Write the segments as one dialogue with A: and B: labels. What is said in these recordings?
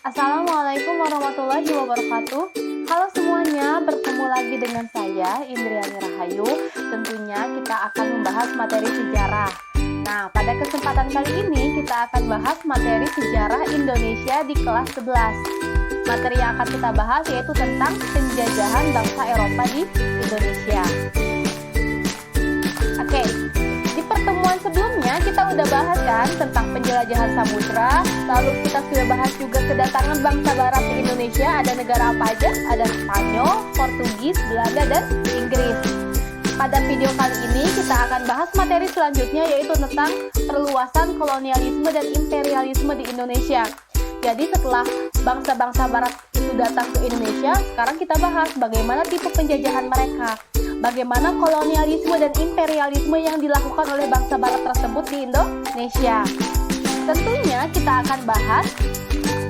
A: Assalamualaikum warahmatullahi wabarakatuh. Halo semuanya, bertemu lagi dengan saya Indriani Rahayu. Tentunya kita akan membahas materi sejarah. Nah, pada kesempatan kali ini kita akan bahas materi sejarah Indonesia di kelas 11. Materi yang akan kita bahas yaitu tentang penjajahan bangsa Eropa di Indonesia. Oke, di pertemuan sebelumnya kita udah bahas kan tentang penjelajahan samudra, lalu kita sudah bahas juga kedatangan bangsa barat di Indonesia. Ada negara apa aja? Ada Spanyol, Portugis, Belanda, dan Inggris. Pada video kali ini kita akan bahas materi selanjutnya yaitu tentang perluasan kolonialisme dan imperialisme di Indonesia. Jadi setelah bangsa-bangsa barat itu datang ke Indonesia, sekarang kita bahas bagaimana tipe penjajahan mereka, bagaimana kolonialisme dan imperialisme yang dilakukan oleh bangsa barat tersebut di Indonesia. Tentunya kita akan bahas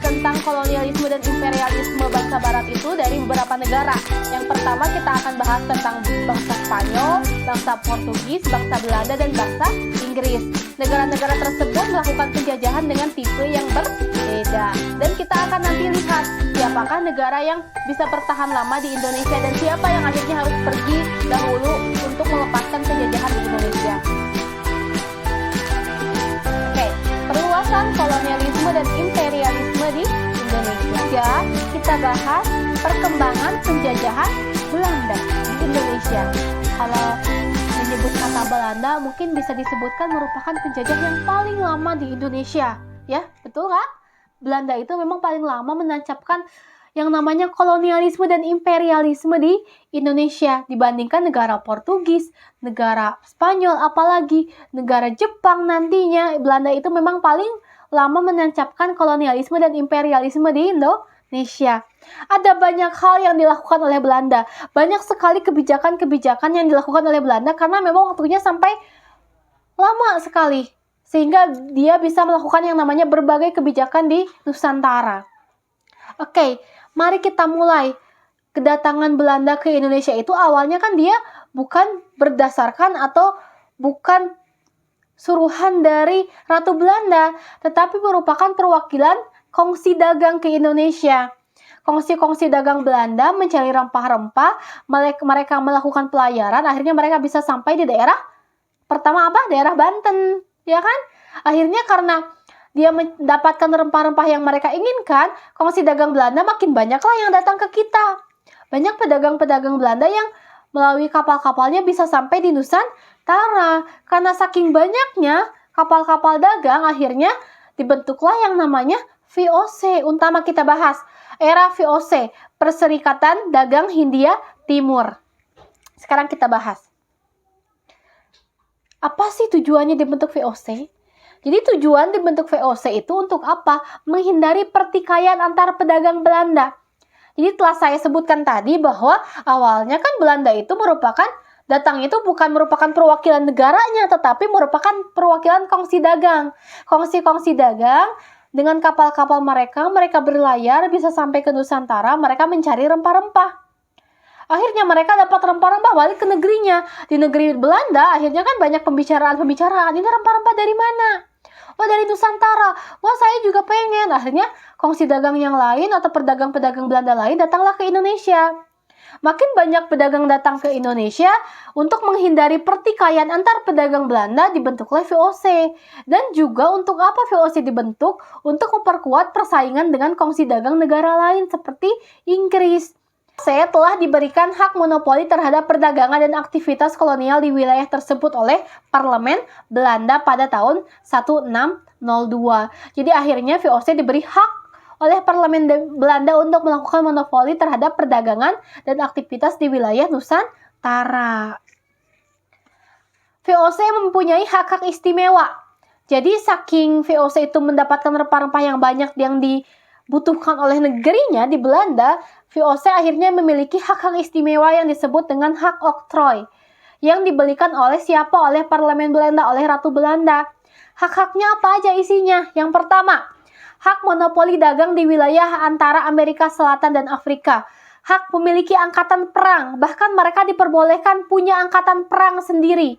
A: tentang kolonialisme dan imperialisme bangsa barat itu dari beberapa negara. Yang pertama kita akan bahas tentang bangsa Spanyol, bangsa Portugis, bangsa Belanda, dan bangsa Inggris. Negara-negara tersebut melakukan penjajahan dengan tipe yang berbeda. Dan kita akan nanti lihat siapakah negara yang bisa bertahan lama di Indonesia dan siapa yang akhirnya harus pergi dahulu untuk melepaskan penjajahan di Indonesia. Oke, perluasan kolonialisme dan imperialisme di Indonesia. Kita bahas perkembangan penjajahan Belanda di Indonesia. Kalau menyebut kata Belanda mungkin bisa disebutkan merupakan penjajah yang paling lama di Indonesia. Ya, betul nggak? Belanda itu memang paling lama menancapkan yang namanya kolonialisme dan imperialisme di Indonesia dibandingkan negara Portugis, negara Spanyol, apalagi negara Jepang nantinya. Belanda itu memang paling lama menancapkan kolonialisme dan imperialisme di Indonesia. Ada banyak hal yang dilakukan oleh Belanda. Banyak sekali kebijakan-kebijakan yang dilakukan oleh Belanda karena memang waktunya sampai lama sekali. Sehingga dia bisa melakukan yang namanya berbagai kebijakan di Nusantara. Oke, mari kita mulai. Kedatangan Belanda ke Indonesia itu awalnya kan dia bukan berdasarkan atau bukan suruhan dari Ratu Belanda, tetapi merupakan perwakilan kongsi dagang ke Indonesia. Kongsi dagang Belanda mencari rempah-rempah, mereka melakukan pelayaran, akhirnya mereka bisa sampai di daerah pertama apa? Daerah Banten, ya kan? Akhirnya karena dia mendapatkan rempah-rempah yang mereka inginkan, kongsi dagang Belanda makin banyaklah yang datang ke kita. Banyak pedagang-pedagang Belanda yang melalui kapal-kapalnya bisa sampai di Nusantara. Karena saking banyaknya kapal-kapal dagang, akhirnya dibentuklah yang namanya VOC. Utama kita bahas era VOC, Perserikatan Dagang Hindia Timur. Sekarang kita bahas. Apa sih tujuannya dibentuk VOC? Jadi tujuan dibentuk VOC itu untuk apa? Menghindari pertikaian antar pedagang Belanda. Jadi telah saya sebutkan tadi bahwa awalnya kan Belanda itu datang itu bukan merupakan perwakilan negaranya, tetapi merupakan perwakilan kongsi dagang. Kongsi dagang dengan kapal-kapal mereka berlayar bisa sampai ke Nusantara, mereka mencari rempah-rempah. Akhirnya mereka dapat rempah-rempah balik ke negerinya. Di negeri Belanda akhirnya kan banyak pembicaraan. Ini rempah-rempah dari mana? Oh, dari Nusantara. Wah, saya juga pengen. Akhirnya kongsi dagang yang lain atau pedagang-pedagang Belanda lain datanglah ke Indonesia. Makin banyak pedagang datang ke Indonesia untuk menghindari pertikaian antar pedagang Belanda dibentuklah VOC. Dan juga untuk apa VOC dibentuk? Untuk memperkuat persaingan dengan kongsi dagang negara lain seperti Inggris. VOC telah diberikan hak monopoli terhadap perdagangan dan aktivitas kolonial di wilayah tersebut oleh Parlemen Belanda pada tahun 1602. Jadi akhirnya VOC diberi hak oleh Parlemen Belanda untuk melakukan monopoli terhadap perdagangan dan aktivitas di wilayah Nusantara. VOC mempunyai hak-hak istimewa. Jadi saking VOC itu mendapatkan rempah-rempah yang banyak yang dibutuhkan oleh negerinya di Belanda, VOC akhirnya memiliki hak-hak istimewa yang disebut dengan hak oktroy yang diberikan oleh siapa? Oleh Parlemen Belanda, oleh Ratu Belanda. Hak-haknya apa aja isinya? Yang pertama, hak monopoli dagang di wilayah antara Amerika Selatan dan Afrika. Hak memiliki angkatan perang, bahkan mereka diperbolehkan punya angkatan perang sendiri.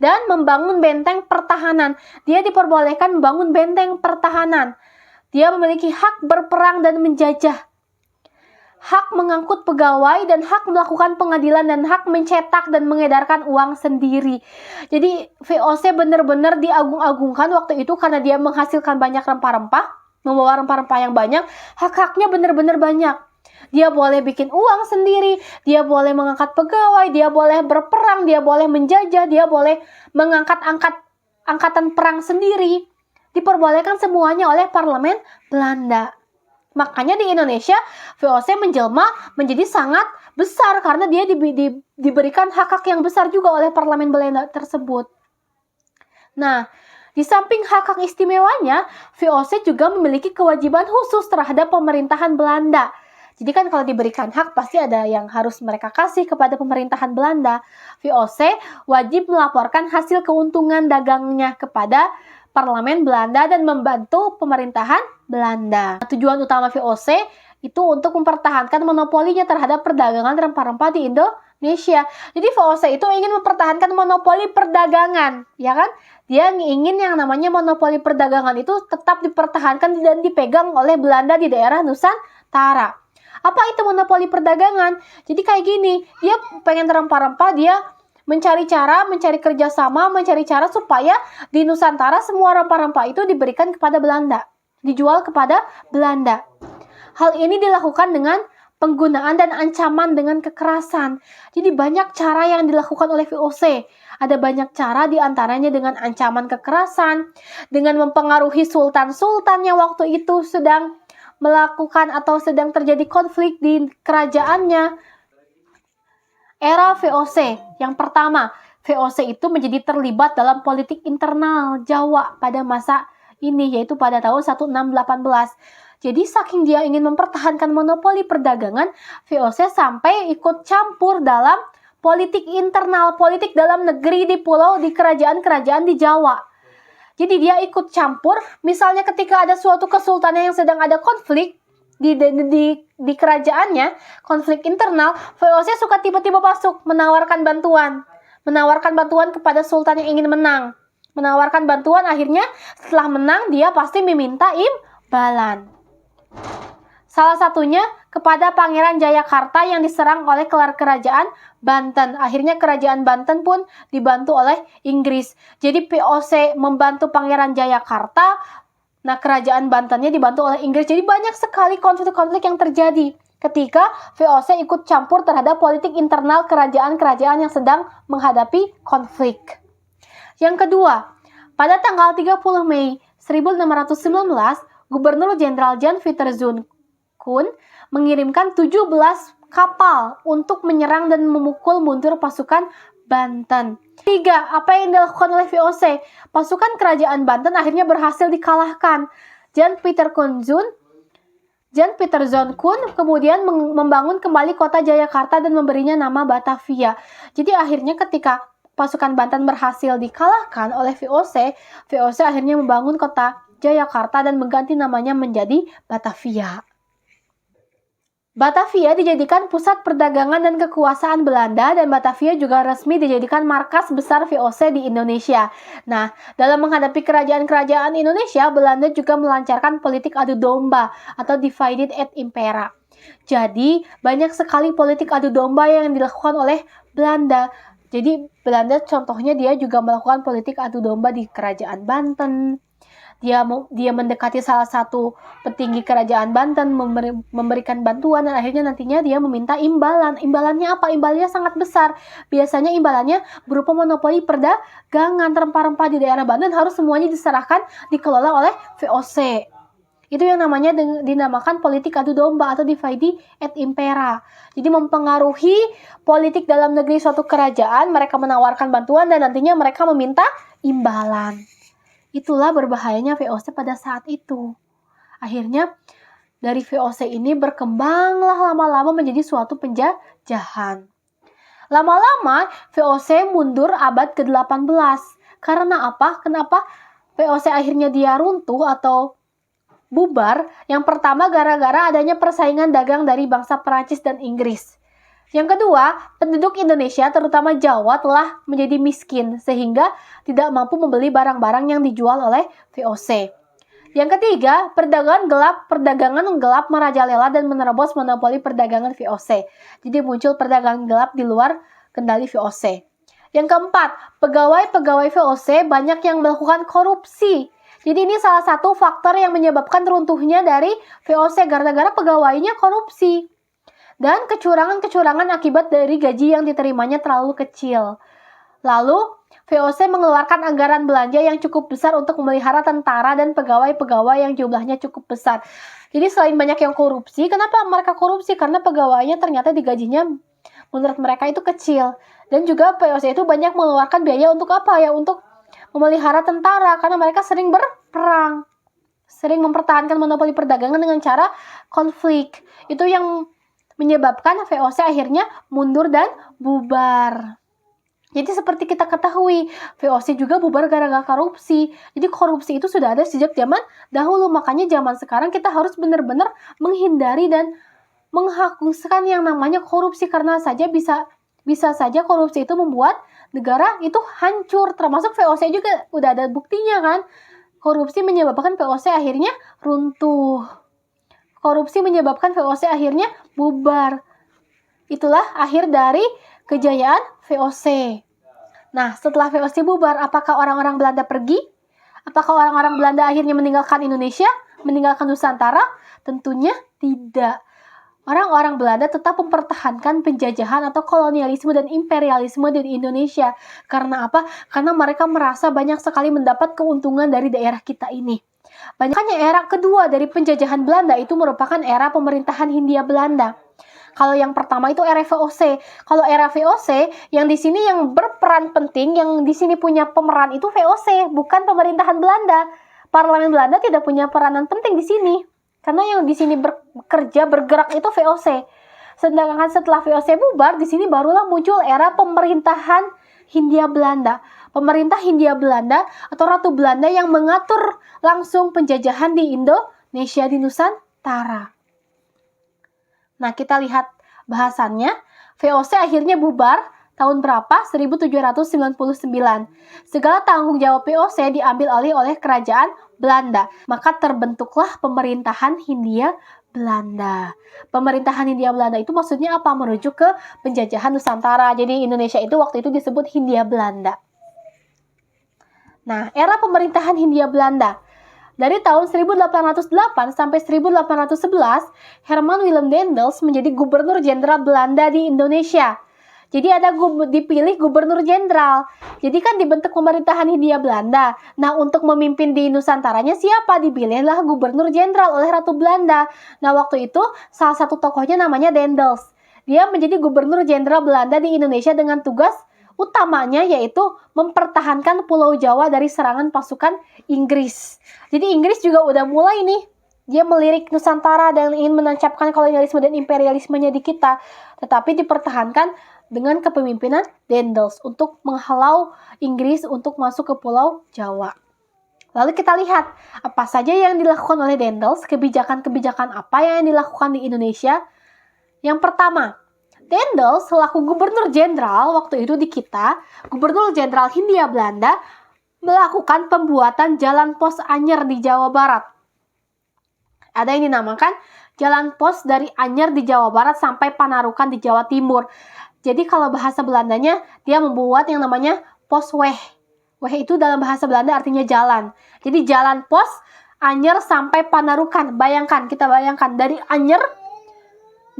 A: Dan membangun benteng pertahanan. Dia diperbolehkan membangun benteng pertahanan. Dia memiliki hak berperang dan menjajah, hak mengangkut pegawai, dan hak melakukan pengadilan, dan hak mencetak dan mengedarkan uang sendiri. Jadi VOC benar-benar diagung-agungkan waktu itu karena dia menghasilkan banyak rempah-rempah, membawa rempah-rempah yang banyak, hak-haknya benar-benar banyak. Dia boleh bikin uang sendiri, dia boleh mengangkat pegawai, dia boleh berperang, dia boleh menjajah, dia boleh mengangkat angkatan perang sendiri. Diperbolehkan semuanya oleh parlemen Belanda. Makanya di Indonesia VOC menjelma menjadi sangat besar karena dia diberikan hak-hak yang besar juga oleh parlemen Belanda tersebut. Nah, di samping hak-hak istimewanya, VOC juga memiliki kewajiban khusus terhadap pemerintahan Belanda. Jadi kan kalau diberikan hak pasti ada yang harus mereka kasih kepada pemerintahan Belanda. VOC wajib melaporkan hasil keuntungan dagangnya kepada parlemen Belanda dan membantu pemerintahan Belanda. Tujuan utama VOC itu untuk mempertahankan monopolinya terhadap perdagangan rempah-rempah di Indonesia. Jadi VOC itu ingin mempertahankan monopoli perdagangan, ya kan? Dia ingin yang namanya monopoli perdagangan itu tetap dipertahankan dan dipegang oleh Belanda di daerah Nusantara. Apa itu monopoli perdagangan? Jadi kayak gini, dia pengen rempah-rempah, dia mencari kerjasama, mencari cara supaya di Nusantara semua rempah-rempah itu diberikan kepada Belanda, dijual kepada Belanda. Hal ini dilakukan dengan penggunaan dan ancaman dengan kekerasan. Jadi banyak cara yang dilakukan oleh VOC. Ada banyak cara diantaranya dengan ancaman kekerasan, dengan mempengaruhi sultan-sultan yang waktu itu sedang melakukan atau sedang terjadi konflik di kerajaannya. Era VOC, yang pertama, VOC itu menjadi terlibat dalam politik internal Jawa pada masa ini, yaitu pada tahun 1618. Jadi saking dia ingin mempertahankan monopoli perdagangan, VOC sampai ikut campur dalam politik internal, politik dalam negeri di pulau, di kerajaan-kerajaan di Jawa. Jadi dia ikut campur, misalnya ketika ada suatu kesultanan yang sedang ada konflik, di kerajaannya, konflik internal, VOC suka tiba-tiba masuk menawarkan bantuan kepada sultan yang ingin menang, menawarkan bantuan. Akhirnya setelah menang dia pasti meminta imbalan. Salah satunya kepada Pangeran Jayakarta yang diserang oleh kerajaan Banten. Akhirnya kerajaan Banten pun dibantu oleh Inggris. Jadi VOC membantu Pangeran Jayakarta. Nah, kerajaan Bantennya dibantu oleh Inggris. Jadi banyak sekali konflik-konflik yang terjadi ketika VOC ikut campur terhadap politik internal kerajaan-kerajaan yang sedang menghadapi konflik. Yang kedua, pada tanggal 30 Mei 1619, Gubernur Jenderal Jan Pieterszoon Koen mengirimkan 17 kapal untuk menyerang dan memukul mundur pasukan Banten. 3. Apa yang dilakukan oleh VOC? Pasukan kerajaan Banten akhirnya berhasil dikalahkan. Jan Pieterszoon Koen kemudian membangun kembali kota Jayakarta dan memberinya nama Batavia. Jadi akhirnya ketika pasukan Banten berhasil dikalahkan oleh VOC akhirnya membangun kota Jayakarta dan mengganti namanya menjadi Batavia. Batavia dijadikan pusat perdagangan dan kekuasaan Belanda, dan Batavia juga resmi dijadikan markas besar VOC di Indonesia. Nah, dalam menghadapi kerajaan-kerajaan Indonesia, Belanda juga melancarkan politik adu domba atau divided et impera. Jadi, banyak sekali politik adu domba yang dilakukan oleh Belanda. Jadi, Belanda contohnya dia juga melakukan politik adu domba di kerajaan Banten. Dia mendekati salah satu petinggi kerajaan Banten, memberikan bantuan, dan akhirnya nantinya dia meminta imbalan. Imbalannya apa? Imbalannya sangat besar. Biasanya imbalannya berupa monopoli perdagangan rempah-rempah di daerah Banten harus semuanya diserahkan, dikelola oleh VOC. Itu yang namanya dinamakan politik adu domba atau divide et impera. Jadi mempengaruhi politik dalam negeri suatu kerajaan, mereka menawarkan bantuan dan nantinya mereka meminta imbalan. Itulah berbahayanya VOC pada saat itu. Akhirnya dari VOC ini berkembanglah lama-lama menjadi suatu penjajahan. Lama-lama VOC mundur abad ke-18. Karena apa? Kenapa VOC akhirnya dia runtuh atau bubar? Yang pertama gara-gara adanya persaingan dagang dari bangsa Perancis dan Inggris. Yang kedua, penduduk Indonesia terutama Jawa telah menjadi miskin sehingga tidak mampu membeli barang-barang yang dijual oleh VOC. Yang ketiga, perdagangan gelap merajalela dan menerobos monopoli perdagangan VOC. Jadi muncul perdagangan gelap di luar kendali VOC. Yang keempat, pegawai-pegawai VOC banyak yang melakukan korupsi. Jadi ini salah satu faktor yang menyebabkan runtuhnya dari VOC gara-gara pegawainya korupsi. Dan kecurangan-kecurangan akibat dari gaji yang diterimanya terlalu kecil. Lalu, VOC mengeluarkan anggaran belanja yang cukup besar untuk memelihara tentara dan pegawai-pegawai yang jumlahnya cukup besar. Jadi selain banyak yang korupsi, kenapa mereka korupsi? Karena pegawainya ternyata digajinya menurut mereka itu kecil. Dan juga VOC itu banyak mengeluarkan biaya untuk apa ya? Untuk memelihara tentara, karena mereka sering berperang. Sering mempertahankan monopoli perdagangan dengan cara konflik. Itu yang menyebabkan VOC akhirnya mundur dan bubar. Jadi seperti kita ketahui, VOC juga bubar gara-gara korupsi. Jadi korupsi itu sudah ada sejak zaman dahulu. Makanya zaman sekarang kita harus benar-benar menghindari dan menghapuskan yang namanya korupsi. Karena bisa saja korupsi itu membuat negara itu hancur. Termasuk VOC juga udah ada buktinya kan. Korupsi menyebabkan VOC akhirnya runtuh. Korupsi menyebabkan VOC akhirnya bubar. Itulah akhir dari kejayaan VOC. Nah, setelah VOC bubar, apakah orang-orang Belanda pergi? Apakah orang-orang Belanda akhirnya meninggalkan Indonesia? Meninggalkan Nusantara? Tentunya tidak. Orang-orang Belanda tetap mempertahankan penjajahan atau kolonialisme dan imperialisme di Indonesia. Karena apa? Karena mereka merasa banyak sekali mendapat keuntungan dari daerah kita ini. Banyaknya era kedua dari penjajahan Belanda itu merupakan era pemerintahan Hindia Belanda. Kalau yang pertama itu era VOC. Kalau era VOC, yang di sini yang berperan penting, yang di sini punya pemeran itu VOC, bukan pemerintahan Belanda. Parlemen Belanda tidak punya peranan penting di sini. Karena yang di sini bergerak itu VOC. Sedangkan setelah VOC bubar, di sini barulah muncul era pemerintahan Hindia Belanda. Pemerintah Hindia Belanda atau Ratu Belanda yang mengatur langsung penjajahan di Indonesia, di Nusantara. Nah, kita lihat bahasannya. VOC akhirnya bubar tahun berapa? 1799. Segala tanggung jawab VOC diambil alih oleh kerajaan Belanda. Maka terbentuklah pemerintahan Hindia Belanda. Pemerintahan Hindia Belanda itu maksudnya apa? Merujuk ke penjajahan Nusantara. Jadi Indonesia itu waktu itu disebut Hindia Belanda. Nah, era pemerintahan Hindia Belanda. Dari tahun 1808 sampai 1811, Herman Willem Daendels menjadi gubernur jenderal Belanda di Indonesia. Jadi ada dipilih gubernur jenderal. Jadi kan dibentuk pemerintahan Hindia Belanda. Nah, untuk memimpin di Nusantaranya siapa? Dipilihlah gubernur jenderal oleh Ratu Belanda. Nah, waktu itu salah satu tokohnya namanya Daendels. Dia menjadi gubernur jenderal Belanda di Indonesia dengan tugas utamanya yaitu mempertahankan Pulau Jawa dari serangan pasukan Inggris. Jadi Inggris juga udah mulai nih, dia melirik Nusantara dan ingin menancapkan kolonialisme dan imperialismenya di kita. Tetapi dipertahankan dengan kepemimpinan Daendels untuk menghalau Inggris untuk masuk ke Pulau Jawa. Lalu kita lihat apa saja yang dilakukan oleh Daendels, kebijakan-kebijakan apa yang dilakukan di Indonesia. Yang pertama, Daendels selaku gubernur jenderal waktu itu di kita, gubernur jenderal Hindia Belanda, melakukan pembuatan jalan pos anyar di Jawa Barat. Ada yang dinamakan jalan pos dari Anyer di Jawa Barat sampai Panarukan di Jawa Timur. Jadi kalau bahasa Belandanya, dia membuat yang namanya pos Weh. Weh itu dalam bahasa Belanda artinya jalan. Jadi jalan pos Anyer sampai Panarukan. Kita bayangkan dari Anyer,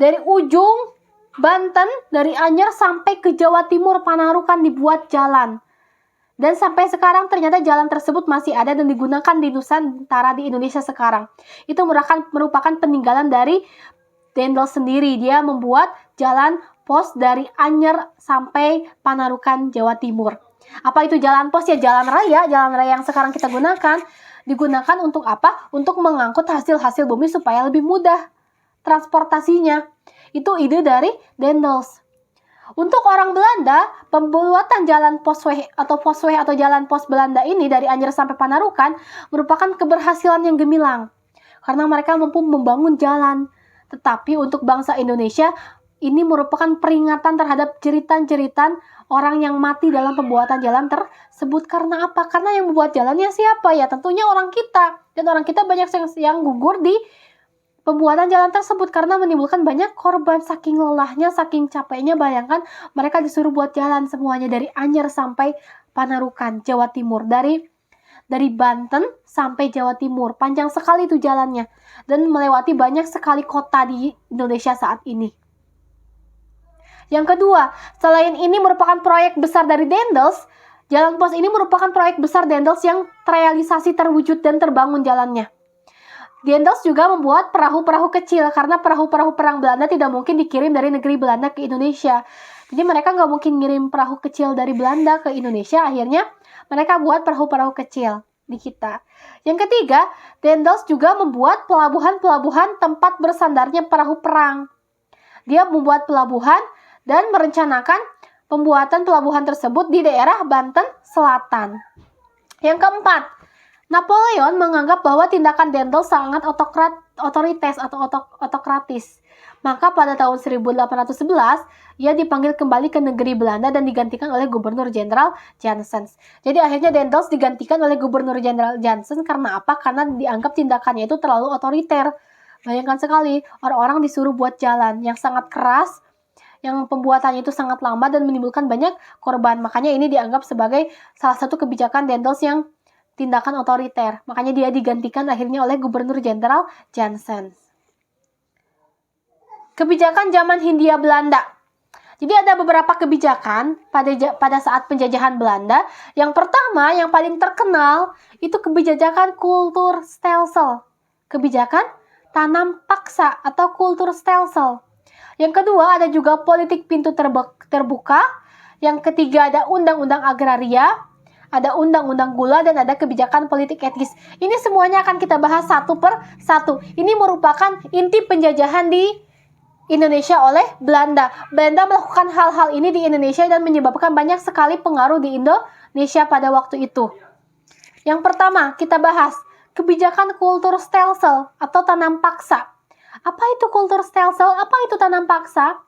A: dari ujung Banten, dari Anyer sampai ke Jawa Timur, Panarukan dibuat jalan. Dan sampai sekarang ternyata jalan tersebut masih ada dan digunakan di Nusantara di Indonesia sekarang. Itu merupakan peninggalan dari Daendels sendiri. Dia membuat jalan pos dari Anyer sampai Panarukan, Jawa Timur. Apa itu jalan pos? Ya jalan raya yang sekarang kita gunakan. Digunakan untuk apa? Untuk mengangkut hasil-hasil bumi supaya lebih mudah transportasinya. Itu ide dari Daendels. Untuk orang Belanda, pembuatan jalan posweg atau jalan pos Belanda ini dari Anyer sampai Panarukan merupakan keberhasilan yang gemilang. Karena mereka mampu membangun jalan. Tetapi untuk bangsa Indonesia, ini merupakan peringatan terhadap jeritan-jeritan orang yang mati dalam pembuatan jalan tersebut. Karena apa? Karena yang membuat jalannya siapa ya? Tentunya orang kita. Dan orang kita banyak yang gugur di pembuatan jalan tersebut karena menimbulkan banyak korban. Saking lelahnya, saking capeknya, bayangkan mereka disuruh buat jalan semuanya dari Anyer sampai Panarukan, Jawa Timur. Dari Banten sampai Jawa Timur. Panjang sekali itu jalannya. Dan melewati banyak sekali kota di Indonesia saat ini. Yang kedua, selain ini merupakan proyek besar dari Dendels, Jalan Pos ini merupakan proyek besar Dendels yang terrealisasi, terwujud, dan terbangun jalannya. Dendels juga membuat perahu-perahu kecil karena perahu-perahu perang Belanda tidak mungkin dikirim dari negeri Belanda ke Indonesia. Jadi mereka nggak mungkin ngirim perahu kecil dari Belanda ke Indonesia, akhirnya mereka buat perahu-perahu kecil di kita. Yang ketiga, Dendels juga membuat pelabuhan-pelabuhan tempat bersandarnya perahu perang. Dia membuat pelabuhan dan merencanakan pembuatan pelabuhan tersebut di daerah Banten Selatan. Yang keempat, Napoleon menganggap bahwa tindakan Dendels sangat otoritas atau otokratis. Maka pada tahun 1811, ia dipanggil kembali ke negeri Belanda dan digantikan oleh Gubernur Jenderal Janssens. Jadi akhirnya Dendels digantikan oleh Gubernur Jenderal Janssens karena apa? Karena dianggap tindakannya itu terlalu otoriter. Bayangkan sekali, orang-orang disuruh buat jalan yang sangat keras, yang pembuatannya itu sangat lama dan menimbulkan banyak korban. Makanya ini dianggap sebagai salah satu kebijakan Dendels yang tindakan otoriter. Makanya dia digantikan akhirnya oleh Gubernur Jenderal Janssens. Kebijakan zaman Hindia Belanda. Jadi ada beberapa kebijakan pada saat penjajahan Belanda. Yang pertama, yang paling terkenal, itu kebijakan Kulturstelsel. Kebijakan tanam paksa atau Kulturstelsel. Yang kedua, ada juga politik pintu terbuka. Yang ketiga, ada undang-undang agraria. Ada undang-undang gula dan ada kebijakan politik etis. Ini semuanya akan kita bahas satu per satu. Ini merupakan inti penjajahan di Indonesia oleh Belanda. Belanda melakukan hal-hal ini di Indonesia dan menyebabkan banyak sekali pengaruh di Indonesia pada waktu itu. Yang pertama, kita bahas kebijakan Kulturstelsel atau tanam paksa. Apa itu Kulturstelsel? Apa itu tanam paksa?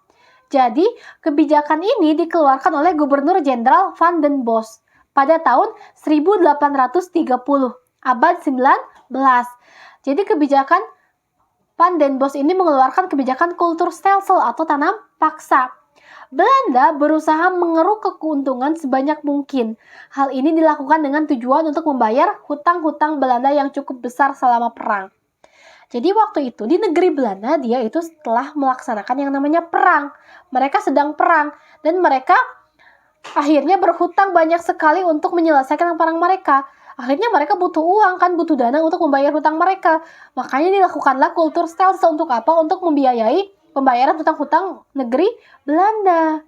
A: Jadi, kebijakan ini dikeluarkan oleh Gubernur Jenderal Van den Bosch pada tahun 1830, abad 19. Jadi kebijakan Van den Bosch ini mengeluarkan kebijakan Kulturstelsel atau tanam paksa. Belanda berusaha mengeruk keuntungan sebanyak mungkin. Hal ini dilakukan dengan tujuan untuk membayar hutang-hutang Belanda yang cukup besar selama perang. Jadi waktu itu di negeri Belanda dia itu setelah melaksanakan yang namanya perang. Mereka sedang perang dan mereka akhirnya berhutang banyak sekali untuk menyelesaikan perang mereka. Akhirnya mereka butuh uang kan, butuh dana untuk membayar hutang mereka. Makanya dilakukanlah Kulturstelsel untuk apa? Untuk membiayai pembayaran hutang-hutang negeri Belanda.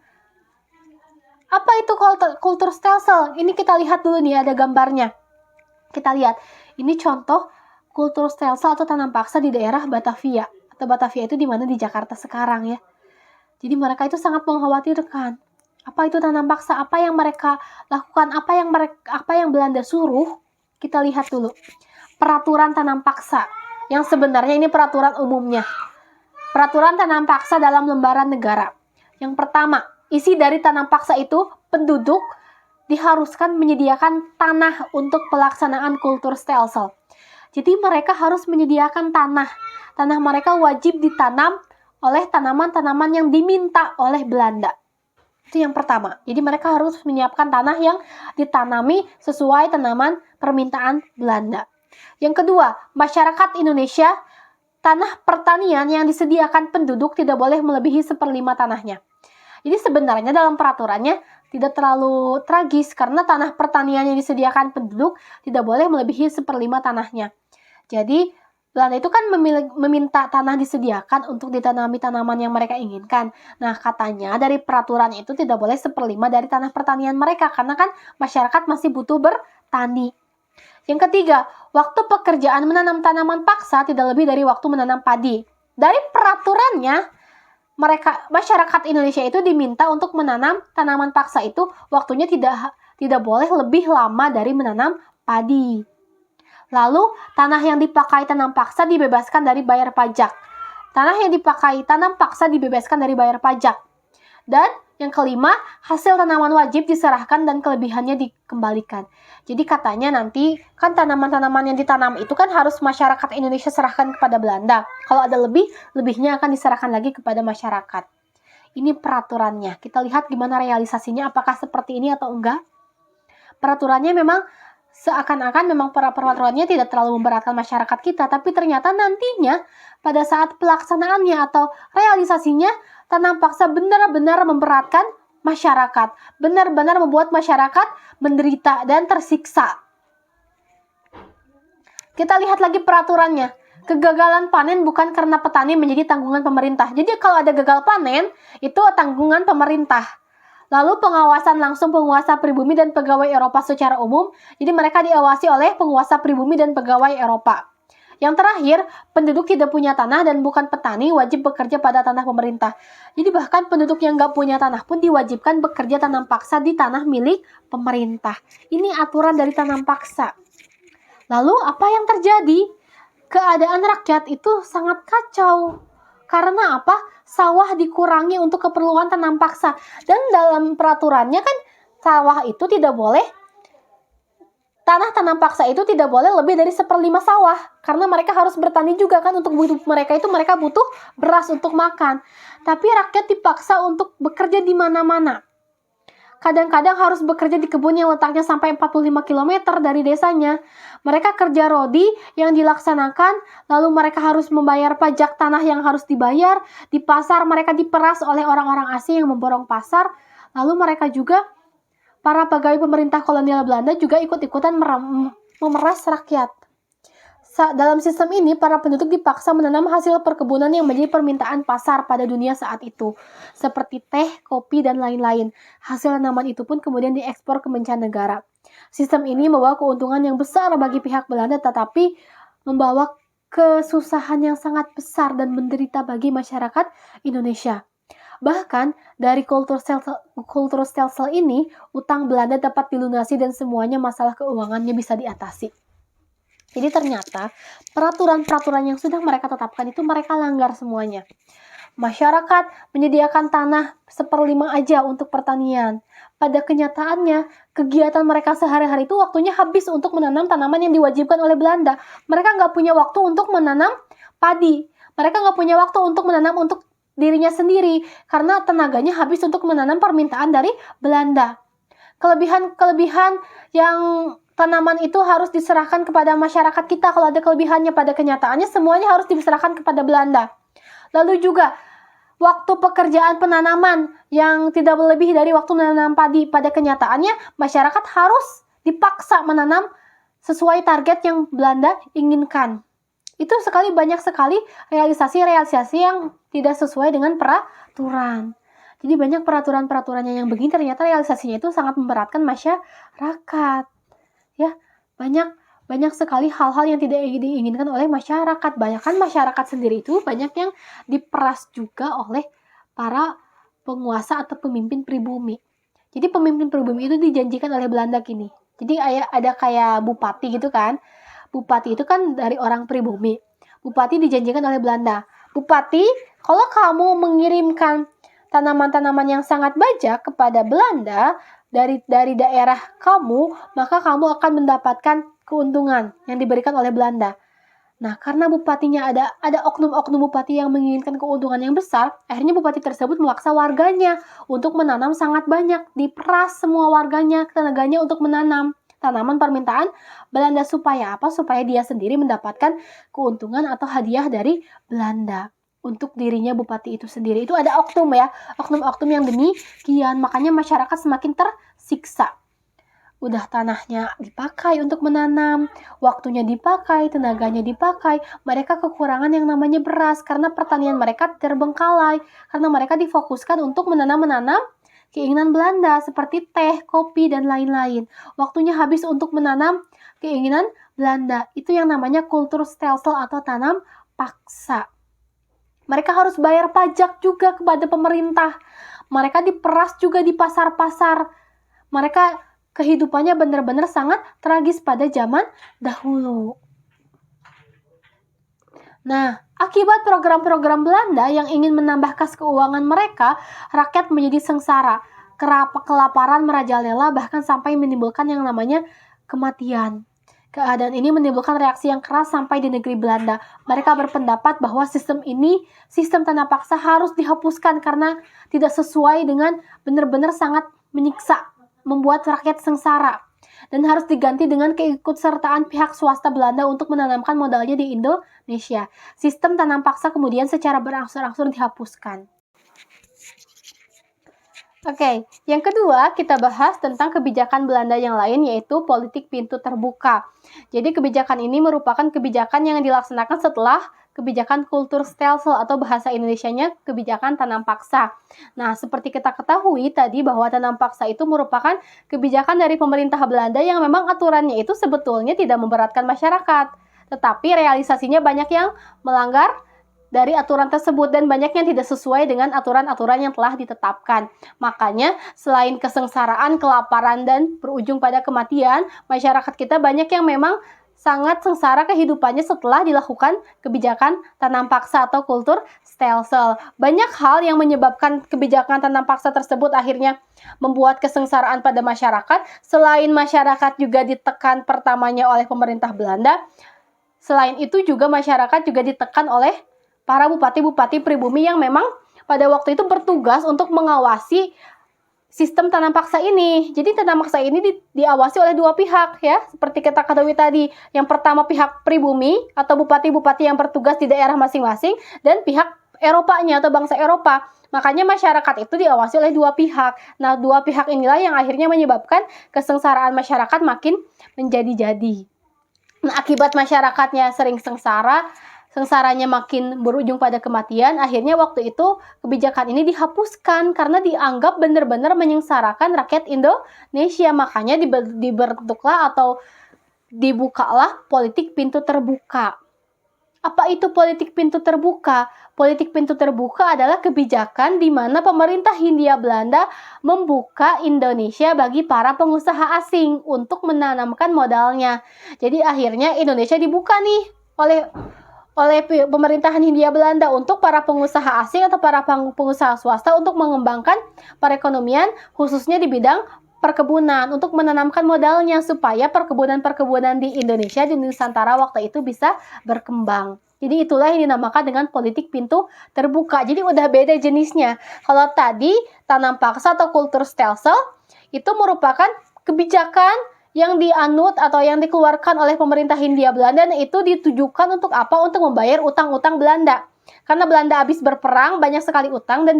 A: Apa itu Kulturstelsel? Ini kita lihat dulu nih, ada gambarnya. Kita lihat, ini contoh Kulturstelsel atau tanam paksa di daerah Batavia. Atau Batavia itu di mana? Di Jakarta sekarang ya. Jadi mereka itu sangat mengkhawatirkan. Apa itu tanam paksa? Apa yang mereka lakukan? Apa yang Belanda suruh? Kita lihat dulu. Peraturan tanam paksa. Yang sebenarnya ini peraturan umumnya. Peraturan tanam paksa dalam lembaran negara. Yang pertama, isi dari tanam paksa itu penduduk diharuskan menyediakan tanah untuk pelaksanaan Kulturstelsel. Jadi mereka harus menyediakan tanah. Tanah mereka wajib ditanam oleh tanaman-tanaman yang diminta oleh Belanda. Itu yang pertama. Jadi mereka harus menyiapkan tanah yang ditanami sesuai tanaman permintaan Belanda. Yang kedua, masyarakat Indonesia, tanah pertanian yang disediakan penduduk tidak boleh melebihi 1/5 tanahnya. Jadi sebenarnya dalam peraturannya tidak terlalu tragis karena tanah pertanian yang disediakan penduduk tidak boleh melebihi 1/5 tanahnya. Jadi Belanda itu kan meminta tanah disediakan untuk ditanami tanaman yang mereka inginkan. Nah, katanya dari peraturan itu tidak boleh 1/5 dari tanah pertanian mereka, karena kan masyarakat masih butuh bertani. Yang ketiga, waktu pekerjaan menanam tanaman paksa tidak lebih dari waktu menanam padi. Dari peraturannya, masyarakat Indonesia itu diminta untuk menanam tanaman paksa itu waktunya tidak boleh lebih lama dari menanam padi. Lalu, tanah yang dipakai tanam paksa dibebaskan dari bayar pajak. Tanah yang dipakai tanam paksa dibebaskan dari bayar pajak. Dan yang kelima, hasil tanaman wajib diserahkan dan kelebihannya dikembalikan. Jadi katanya nanti kan tanaman-tanaman yang ditanam itu kan harus masyarakat Indonesia serahkan kepada Belanda. Kalau ada lebihnya akan diserahkan lagi kepada masyarakat. Ini peraturannya. Kita lihat gimana realisasinya, apakah seperti ini atau enggak. Peraturannya memang seakan-akan memang peraturannya tidak terlalu memberatkan masyarakat kita, tapi ternyata nantinya pada saat pelaksanaannya atau realisasinya, tanam paksa benar-benar memberatkan masyarakat, benar-benar membuat masyarakat menderita dan tersiksa. Kita lihat lagi peraturannya. Kegagalan panen bukan karena petani menjadi tanggungan pemerintah. Jadi kalau ada gagal panen, itu tanggungan pemerintah. Lalu pengawasan langsung penguasa pribumi dan pegawai Eropa secara umum. Jadi mereka diawasi oleh penguasa pribumi dan pegawai Eropa. Yang terakhir, penduduk tidak punya tanah dan bukan petani wajib bekerja pada tanah pemerintah. Jadi bahkan penduduk yang nggak punya tanah pun diwajibkan bekerja tanam paksa di tanah milik pemerintah. Ini aturan dari tanam paksa. Lalu apa yang terjadi? Keadaan rakyat itu sangat kacau. Karena apa? Sawah dikurangi untuk keperluan tanam paksa. Dan dalam peraturannya kan sawah itu tidak boleh, tanah tanam paksa itu tidak boleh lebih dari 1/5 sawah. Karena mereka harus bertani juga kan, untuk hidup mereka itu mereka butuh beras untuk makan. Tapi rakyat dipaksa untuk bekerja di mana-mana. Kadang-kadang harus bekerja di kebun yang letaknya sampai 45 km dari desanya. Mereka kerja rodi yang dilaksanakan, lalu mereka harus membayar pajak tanah yang harus dibayar. Di pasar mereka diperas oleh orang-orang asing yang memborong pasar. Lalu mereka juga, para pegawai pemerintah kolonial Belanda juga ikut-ikutan memeras rakyat. Dalam sistem ini, para penduduk dipaksa menanam hasil perkebunan yang menjadi permintaan pasar pada dunia saat itu, seperti teh, kopi, dan lain-lain. Hasil tanaman itu pun kemudian diekspor ke mancanegara. Sistem ini membawa keuntungan yang besar bagi pihak Belanda, tetapi membawa kesusahan yang sangat besar dan menderita bagi masyarakat Indonesia. Bahkan, dari Kulturstelsel ini, utang Belanda dapat dilunasi dan semuanya masalah keuangannya bisa diatasi. Jadi ternyata peraturan-peraturan yang sudah mereka tetapkan itu mereka langgar semuanya. Masyarakat menyediakan tanah 1/5 aja untuk pertanian. Pada kenyataannya, kegiatan mereka sehari-hari itu waktunya habis untuk menanam tanaman yang diwajibkan oleh Belanda. Mereka nggak punya waktu untuk menanam padi. Mereka nggak punya waktu untuk menanam untuk dirinya sendiri, karena tenaganya habis untuk menanam permintaan dari Belanda. Kelebihan-kelebihan yang tanaman itu harus diserahkan kepada masyarakat kita. Kalau ada kelebihannya, pada kenyataannya semuanya harus diserahkan kepada Belanda. Lalu juga waktu pekerjaan penanaman yang tidak lebih dari waktu menanam padi. Pada kenyataannya masyarakat harus dipaksa menanam sesuai target yang Belanda inginkan. Itu banyak sekali realisasi-realisasi yang tidak sesuai dengan peraturan. Jadi banyak peraturan-peraturannya yang begini, ternyata realisasinya itu sangat memberatkan masyarakat. Ya, banyak sekali hal-hal yang tidak diinginkan oleh masyarakat. Bahkan masyarakat sendiri itu banyak yang diperas juga oleh para penguasa atau pemimpin pribumi. Jadi pemimpin pribumi itu dijanjikan oleh Belanda gini. Jadi ada kayak bupati gitu kan. Bupati itu kan dari orang pribumi. Bupati dijanjikan oleh Belanda. Bupati, kalau kamu mengirimkan tanaman-tanaman yang sangat banyak kepada Belanda dari daerah kamu, maka kamu akan mendapatkan keuntungan yang diberikan oleh Belanda. Nah, karena bupatinya ada oknum-oknum bupati yang menginginkan keuntungan yang besar, akhirnya bupati tersebut memaksa warganya untuk menanam sangat banyak, diperas semua warganya, tenaganya untuk menanam tanaman permintaan Belanda. Supaya apa? Supaya dia sendiri mendapatkan keuntungan atau hadiah dari Belanda untuk dirinya bupati itu sendiri. Itu ada oknum ya, oknum-oknum yang demikian. Makanya masyarakat semakin tersiksa. Udah tanahnya dipakai untuk menanam, waktunya dipakai, tenaganya dipakai, mereka kekurangan yang namanya beras karena pertanian mereka terbengkalai, karena mereka difokuskan untuk menanam keinginan Belanda seperti teh, kopi, dan lain-lain. Waktunya habis untuk menanam keinginan Belanda. Itu yang namanya Kulturstelsel atau tanam paksa. Mereka harus bayar pajak juga kepada pemerintah. Mereka diperas juga di pasar-pasar. Mereka kehidupannya benar-benar sangat tragis pada zaman dahulu. Nah, Akibat program-program Belanda yang ingin menambah kas keuangan mereka, rakyat menjadi sengsara. Kelaparan merajalela bahkan sampai menimbulkan yang namanya kematian. Keadaan ini menimbulkan reaksi yang keras sampai di negeri Belanda. Mereka berpendapat bahwa sistem tanah paksa harus dihapuskan karena tidak sesuai dengan benar-benar sangat menyiksa, membuat rakyat sengsara. Dan harus diganti dengan keikutsertaan pihak swasta Belanda untuk menanamkan modalnya di Indonesia. Sistem tanam paksa kemudian secara berangsur-angsur dihapuskan. Oke, yang kedua kita bahas tentang kebijakan Belanda yang lain, yaitu politik pintu terbuka. Jadi kebijakan ini merupakan kebijakan yang dilaksanakan setelah kebijakan Kulturstelsel atau bahasa Indonesianya kebijakan tanam paksa. Nah, seperti kita ketahui tadi bahwa tanam paksa itu merupakan kebijakan dari pemerintah Belanda yang memang aturannya itu sebetulnya tidak memberatkan masyarakat. Tetapi realisasinya banyak yang melanggar dari aturan tersebut dan banyak yang tidak sesuai dengan aturan-aturan yang telah ditetapkan. Makanya selain kesengsaraan, kelaparan, dan berujung pada kematian, masyarakat kita banyak yang memang sangat sengsara kehidupannya setelah dilakukan kebijakan tanam paksa atau Kulturstelsel. Banyak hal yang menyebabkan kebijakan tanam paksa tersebut akhirnya membuat kesengsaraan pada masyarakat. Selain masyarakat juga ditekan pertamanya oleh pemerintah Belanda, selain itu juga masyarakat juga ditekan oleh para bupati-bupati pribumi yang memang pada waktu itu bertugas untuk mengawasi sistem tanam paksa ini. Jadi tanam paksa ini diawasi oleh dua pihak ya, seperti kita ketahui tadi. Yang pertama pihak pribumi atau bupati-bupati yang bertugas di daerah masing-masing dan pihak Eropanya atau bangsa Eropa. Makanya masyarakat itu diawasi oleh dua pihak. Nah, dua pihak inilah yang akhirnya menyebabkan kesengsaraan masyarakat makin menjadi-jadi. Nah, akibat masyarakatnya sering sengsaranya makin berujung pada kematian, akhirnya waktu itu kebijakan ini dihapuskan karena dianggap benar-benar menyengsarakan rakyat Indonesia. Makanya dibentuklah atau dibukalah politik pintu terbuka. Apa itu politik pintu terbuka? Politik pintu terbuka adalah kebijakan di mana pemerintah Hindia Belanda membuka Indonesia bagi para pengusaha asing untuk menanamkan modalnya. Jadi akhirnya Indonesia dibuka nih oleh pemerintahan Hindia Belanda untuk para pengusaha asing atau para pengusaha swasta untuk mengembangkan perekonomian khususnya di bidang perkebunan untuk menanamkan modalnya supaya perkebunan-perkebunan di Indonesia di Nusantara waktu itu bisa berkembang. Jadi itulah yang dinamakan dengan politik pintu terbuka. Jadi udah beda jenisnya. Kalau tadi tanam paksa atau Kulturstelsel itu merupakan kebijakan yang dianut atau yang dikeluarkan oleh pemerintah Hindia Belanda, dan itu ditujukan untuk apa? Untuk membayar utang-utang Belanda. Karena Belanda habis berperang, banyak sekali utang dan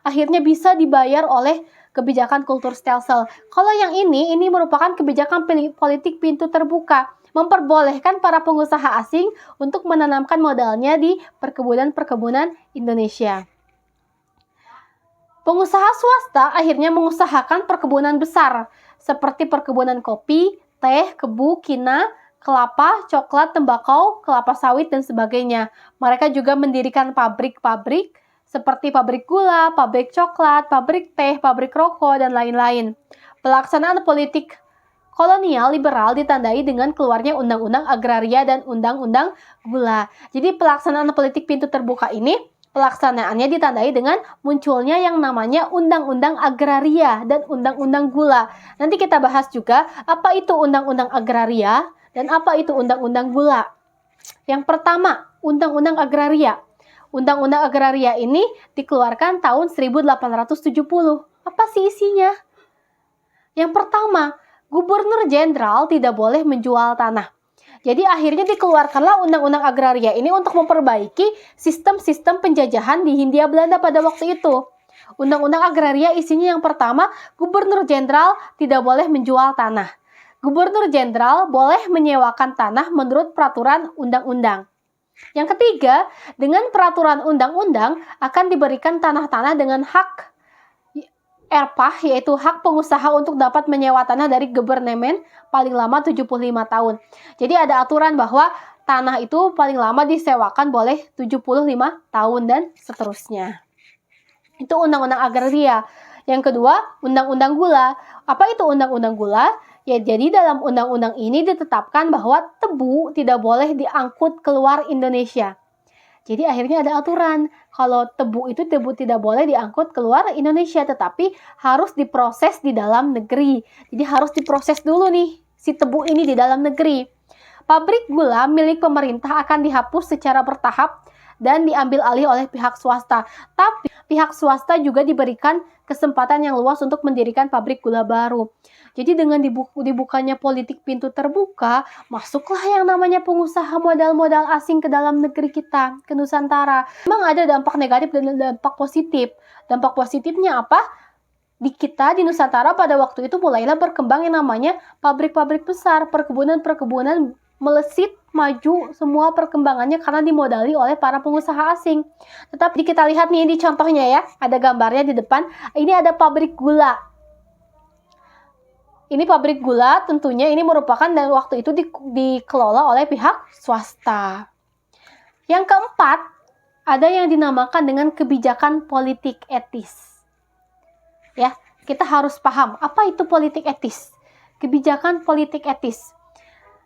A: akhirnya bisa dibayar oleh kebijakan Kulturstelsel. Kalau yang ini merupakan kebijakan politik pintu terbuka, memperbolehkan para pengusaha asing untuk menanamkan modalnya di perkebunan-perkebunan Indonesia. Pengusaha swasta akhirnya mengusahakan perkebunan besar, seperti perkebunan kopi, teh, kebu, kina, kelapa, coklat, tembakau, kelapa sawit, dan sebagainya. Mereka juga mendirikan pabrik-pabrik seperti pabrik gula, pabrik coklat, pabrik teh, pabrik rokok, dan lain-lain. Pelaksanaan politik kolonial liberal ditandai dengan keluarnya undang-undang agraria dan undang-undang gula. Jadi pelaksanaan politik pintu terbuka ini pelaksanaannya ditandai dengan munculnya yang namanya Undang-Undang Agraria dan Undang-Undang Gula. Nanti kita bahas juga apa itu Undang-Undang Agraria dan apa itu Undang-Undang Gula. Yang pertama, Undang-Undang Agraria. Undang-Undang Agraria ini dikeluarkan tahun 1870. Apa sih isinya? Yang pertama, Gubernur Jenderal tidak boleh menjual tanah. Jadi akhirnya dikeluarkanlah Undang-Undang Agraria ini untuk memperbaiki sistem-sistem penjajahan di Hindia Belanda pada waktu itu. Undang-Undang Agraria isinya yang pertama, Gubernur Jenderal tidak boleh menjual tanah. Gubernur Jenderal boleh menyewakan tanah menurut peraturan undang-undang. Yang ketiga, dengan peraturan undang-undang akan diberikan tanah-tanah dengan hak erpah, yaitu hak pengusaha untuk dapat menyewa tanah dari government paling lama 75 tahun. Jadi ada aturan bahwa tanah itu paling lama disewakan boleh 75 tahun dan seterusnya. Itu Undang-Undang Agraria. Yang kedua, Undang-Undang Gula. Apa itu Undang-Undang Gula? Ya, jadi dalam undang-undang ini ditetapkan bahwa tebu tidak boleh diangkut keluar Indonesia. Jadi akhirnya ada aturan, kalau tebu tidak boleh diangkut keluar Indonesia, tetapi harus diproses di dalam negeri. Jadi harus diproses dulu nih, si tebu ini di dalam negeri. Pabrik gula milik pemerintah akan dihapus secara bertahap dan diambil alih oleh pihak swasta. Tapi pihak swasta juga diberikan kesempatan yang luas untuk mendirikan pabrik gula baru. Jadi dengan dibukanya politik pintu terbuka, masuklah yang namanya pengusaha modal-modal asing ke dalam negeri kita, ke Nusantara. Memang ada dampak negatif dan dampak positif. Dampak positifnya apa? Di Nusantara pada waktu itu mulailah berkembang yang namanya pabrik-pabrik besar, perkebunan-perkebunan melesit maju semua perkembangannya karena dimodali oleh para pengusaha asing. Tetapi kita lihat nih ini contohnya ya, ada gambarnya di depan. Ini ada pabrik gula. Ini pabrik gula, tentunya ini merupakan dan waktu itu dikelola oleh pihak swasta. Yang keempat, ada yang dinamakan dengan kebijakan politik etis. Ya, kita harus paham apa itu politik etis. Kebijakan politik etis.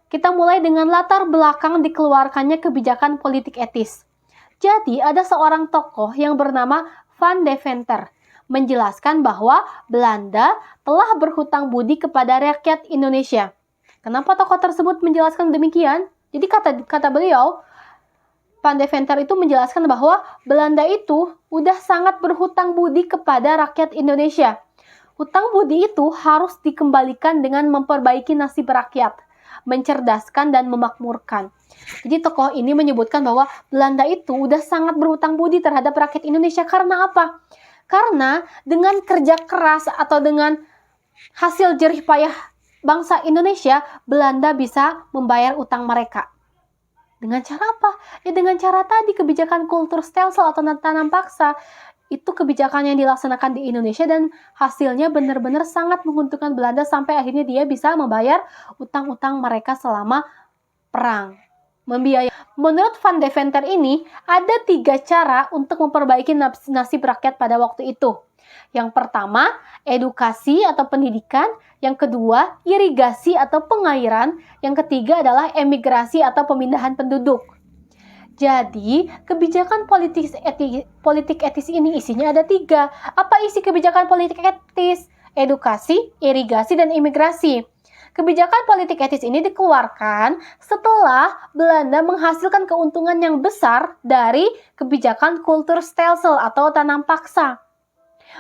A: Kita mulai dengan latar belakang dikeluarkannya kebijakan politik etis. Jadi, ada seorang tokoh yang bernama Van Deventer menjelaskan bahwa Belanda telah berhutang budi kepada rakyat Indonesia. Kenapa tokoh tersebut menjelaskan demikian? Jadi kata beliau, Van Deventer itu menjelaskan bahwa Belanda itu udah sangat berhutang budi kepada rakyat Indonesia. Hutang budi itu harus dikembalikan dengan memperbaiki nasib rakyat, mencerdaskan dan memakmurkan. Jadi tokoh ini menyebutkan bahwa Belanda itu udah sangat berhutang budi terhadap rakyat Indonesia. Karena apa? Karena dengan kerja keras atau dengan hasil jerih payah bangsa Indonesia, Belanda bisa membayar utang mereka. Dengan cara apa? Ya dengan cara tadi kebijakan kulturstelsel atau tanam paksa. Itu kebijakan yang dilaksanakan di Indonesia dan hasilnya benar-benar sangat menguntungkan Belanda sampai akhirnya dia bisa membayar utang-utang mereka selama perang. Menurut Van Deventer ini, ada 3 cara untuk memperbaiki nasib rakyat pada waktu itu. Yang pertama, edukasi atau pendidikan. Yang kedua, irigasi atau pengairan. Yang ketiga adalah emigrasi atau pemindahan penduduk. Jadi, kebijakan politik etis ini isinya ada 3. Apa isi kebijakan politik etis? Edukasi, irigasi, dan imigrasi. Kebijakan politik etis ini dikeluarkan setelah Belanda menghasilkan keuntungan yang besar dari kebijakan kulturstelsel atau tanam paksa.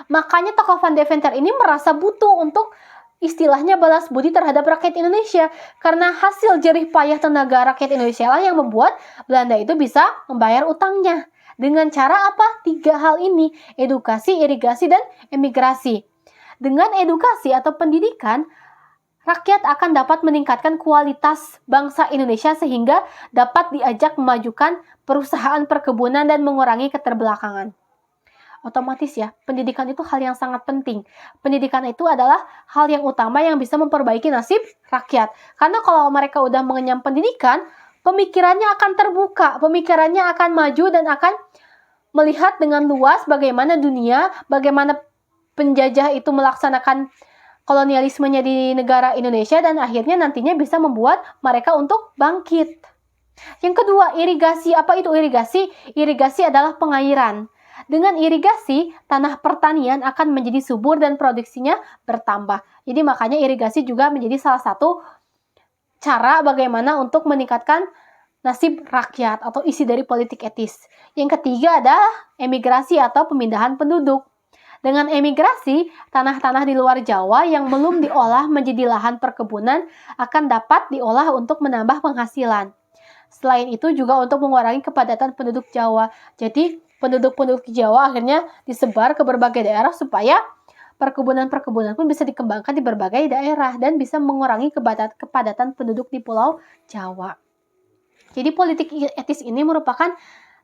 A: Makanya tokoh Van Deventer ini merasa butuh untuk istilahnya balas budi terhadap rakyat Indonesia. Karena hasil jerih payah tenaga rakyat Indonesia lah yang membuat Belanda itu bisa membayar utangnya. Dengan cara apa? 3 hal ini, edukasi, irigasi, dan emigrasi. Dengan edukasi atau pendidikan, rakyat akan dapat meningkatkan kualitas bangsa Indonesia sehingga dapat diajak memajukan perusahaan perkebunan dan mengurangi keterbelakangan. Otomatis ya, pendidikan itu hal yang sangat penting. Pendidikan itu adalah hal yang utama yang bisa memperbaiki nasib rakyat. Karena kalau mereka udah mengenyam pendidikan, pemikirannya akan terbuka, pemikirannya akan maju dan akan melihat dengan luas bagaimana dunia, bagaimana penjajah itu melaksanakan kolonialismenya di negara Indonesia dan akhirnya nantinya bisa membuat mereka untuk bangkit. Yang kedua, irigasi. Apa itu irigasi? Irigasi adalah pengairan. Dengan irigasi, tanah pertanian akan menjadi subur dan produksinya bertambah. Jadi makanya irigasi juga menjadi salah satu cara bagaimana untuk meningkatkan nasib rakyat atau isi dari politik etis. Yang ketiga adalah emigrasi atau pemindahan penduduk. Dengan emigrasi, tanah-tanah di luar Jawa yang belum diolah menjadi lahan perkebunan akan dapat diolah untuk menambah penghasilan. Selain itu juga untuk mengurangi kepadatan penduduk Jawa. Jadi penduduk-penduduk Jawa akhirnya disebar ke berbagai daerah supaya perkebunan-perkebunan pun bisa dikembangkan di berbagai daerah dan bisa mengurangi kepadatan penduduk di Pulau Jawa. Jadi politik etis ini merupakan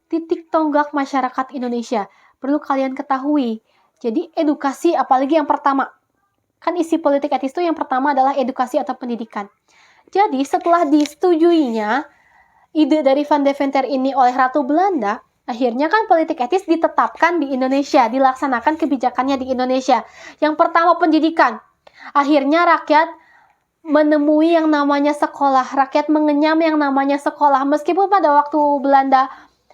A: titik tonggak masyarakat Indonesia. Perlu kalian ketahui. Jadi edukasi apalagi yang pertama. Kan isi politik etis itu yang pertama adalah edukasi atau pendidikan. Jadi setelah disetujuinya ide dari Van Deventer ini oleh Ratu Belanda, akhirnya kan politik etis ditetapkan di Indonesia, dilaksanakan kebijakannya di Indonesia. Yang pertama pendidikan. Akhirnya rakyat menemui yang namanya sekolah, rakyat mengenyam yang namanya sekolah. Meskipun pada waktu Belanda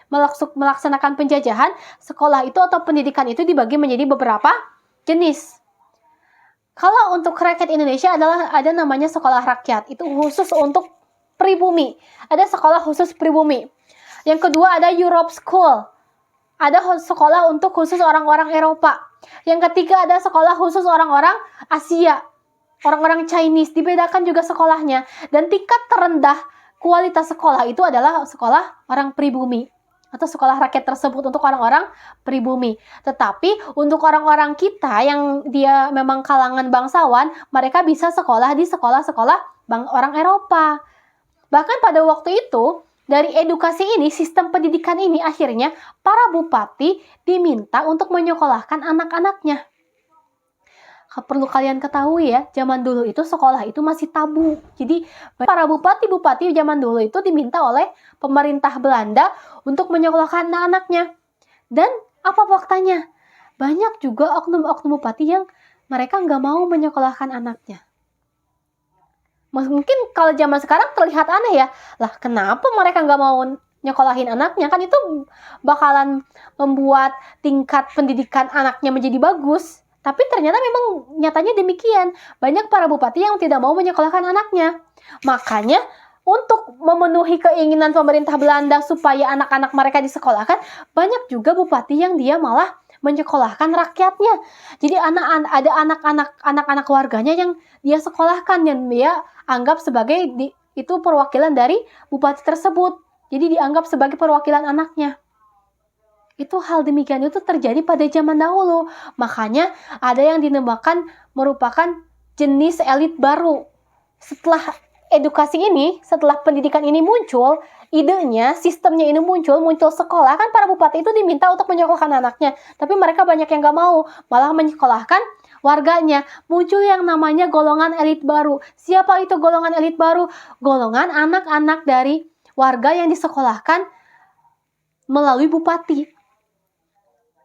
A: melaksanakan penjajahan, sekolah itu atau pendidikan itu dibagi menjadi beberapa jenis. Kalau untuk rakyat Indonesia ada namanya sekolah rakyat, itu khusus untuk pribumi. Ada sekolah khusus pribumi. Yang kedua ada Europe School. Ada sekolah untuk khusus orang-orang Eropa. Yang ketiga ada sekolah khusus orang-orang Asia. Orang-orang Chinese, dibedakan juga sekolahnya. Dan tingkat terendah kualitas sekolah itu adalah sekolah orang pribumi. Atau sekolah rakyat tersebut untuk orang-orang pribumi. Tetapi untuk orang-orang kita yang dia memang kalangan bangsawan, mereka bisa sekolah di sekolah-sekolah orang Eropa. Bahkan pada waktu itu, dari edukasi ini, sistem pendidikan ini akhirnya para bupati diminta untuk menyekolahkan anak-anaknya. Perlu kalian ketahui ya, zaman dulu itu sekolah itu masih tabu. Jadi para bupati-bupati zaman dulu itu diminta oleh pemerintah Belanda untuk menyekolahkan anak-anaknya. Dan apa faktanya? Banyak juga oknum-oknum bupati yang mereka nggak mau menyekolahkan anaknya. Mungkin kalau zaman sekarang terlihat aneh ya. Lah kenapa mereka nggak mau nyekolahin anaknya? Kan itu bakalan membuat tingkat pendidikan anaknya menjadi bagus. Tapi ternyata memang nyatanya demikian. Banyak para bupati yang tidak mau menyekolahkan anaknya. Makanya untuk memenuhi keinginan pemerintah Belanda supaya anak-anak mereka disekolahkan, banyak juga bupati yang dia malah menyekolahkan rakyatnya. Jadi ada anak-anak warganya yang dia sekolahkan dan dia anggap sebagai itu perwakilan dari bupati tersebut. Jadi dianggap sebagai perwakilan anaknya. Itu hal demikian itu terjadi pada zaman dahulu. Makanya ada yang dinamakan merupakan jenis elit baru. Setelah edukasi ini, setelah pendidikan ini muncul, idenya, sistemnya ini muncul sekolah, kan para bupati itu diminta untuk menyekolahkan anaknya. Tapi mereka banyak yang gak mau, malah menyekolahkan warganya. Muncul yang namanya golongan elit baru. Siapa itu golongan elit baru? Golongan anak-anak dari warga yang disekolahkan melalui bupati.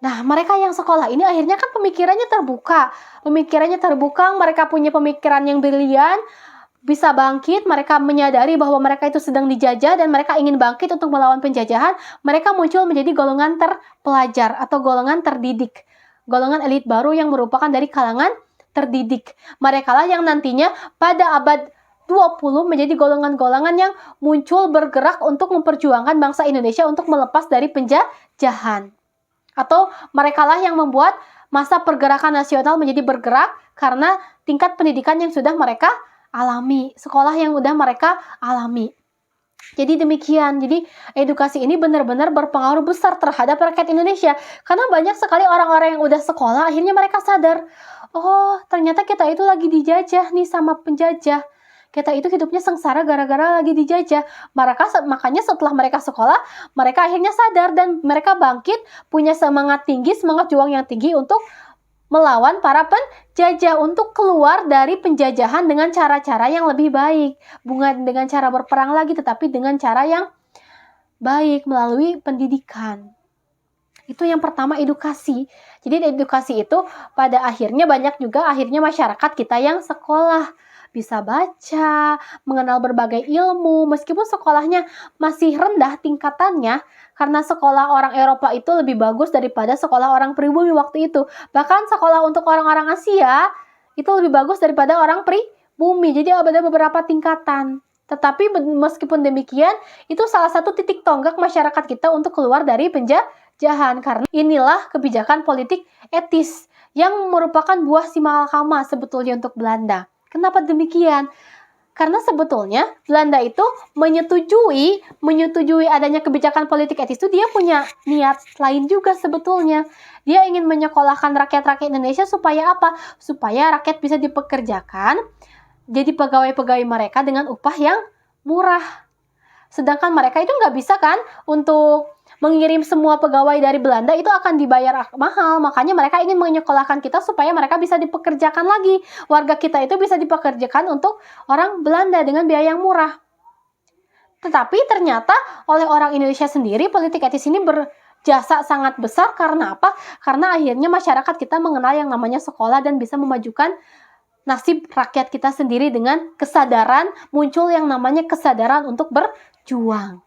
A: Nah, mereka yang sekolah ini akhirnya kan pemikirannya terbuka, mereka punya pemikiran yang brilian, bisa bangkit, mereka menyadari bahwa mereka itu sedang dijajah dan mereka ingin bangkit untuk melawan penjajahan, mereka muncul menjadi golongan terpelajar atau golongan terdidik. Golongan elit baru yang merupakan dari kalangan terdidik. Mereka lah yang nantinya pada abad 20 menjadi golongan-golongan yang muncul bergerak untuk memperjuangkan bangsa Indonesia untuk melepas dari penjajahan. Atau mereka lah yang membuat masa pergerakan nasional menjadi bergerak karena tingkat pendidikan yang sudah mereka alami, sekolah yang sudah mereka alami. Jadi demikian, jadi edukasi ini benar-benar berpengaruh besar terhadap rakyat Indonesia. Karena banyak sekali orang-orang yang udah sekolah, akhirnya mereka sadar, oh ternyata kita itu lagi dijajah nih sama penjajah. Kita itu hidupnya sengsara gara-gara lagi dijajah. Makanya setelah mereka sekolah, mereka akhirnya sadar dan mereka bangkit, punya semangat tinggi, semangat juang yang tinggi untuk melawan para penjajah, untuk keluar dari penjajahan dengan cara-cara yang lebih baik. Bukan dengan cara berperang lagi, tetapi dengan cara yang baik melalui pendidikan. Itu yang pertama, edukasi. Jadi edukasi itu pada akhirnya banyak juga akhirnya masyarakat kita yang sekolah. Bisa baca, mengenal berbagai ilmu, meskipun sekolahnya masih rendah tingkatannya, karena sekolah orang Eropa itu lebih bagus daripada sekolah orang pribumi waktu itu. Bahkan sekolah untuk orang-orang Asia itu lebih bagus daripada orang pribumi, jadi ada beberapa tingkatan. Tetapi meskipun demikian, itu salah satu titik tonggak masyarakat kita untuk keluar dari penjajahan, karena inilah kebijakan politik etis yang merupakan buah si malakama sebetulnya untuk Belanda. Kenapa demikian? Karena sebetulnya Belanda itu menyetujui adanya kebijakan politik etis itu dia punya niat lain juga sebetulnya. Dia ingin menyekolahkan rakyat-rakyat Indonesia supaya apa? Supaya rakyat bisa dipekerjakan jadi pegawai-pegawai mereka dengan upah yang murah. Sedangkan mereka itu nggak bisa kan untuk mengirim semua pegawai dari Belanda itu akan dibayar mahal. Makanya mereka ingin menyekolahkan kita supaya mereka bisa dipekerjakan lagi. Warga kita itu bisa dipekerjakan untuk orang Belanda dengan biaya yang murah. Tetapi ternyata oleh orang Indonesia sendiri politik etis ini berjasa sangat besar. Karena apa? Karena akhirnya masyarakat kita mengenal yang namanya sekolah dan bisa memajukan nasib rakyat kita sendiri dengan kesadaran, muncul yang namanya kesadaran untuk berjuang.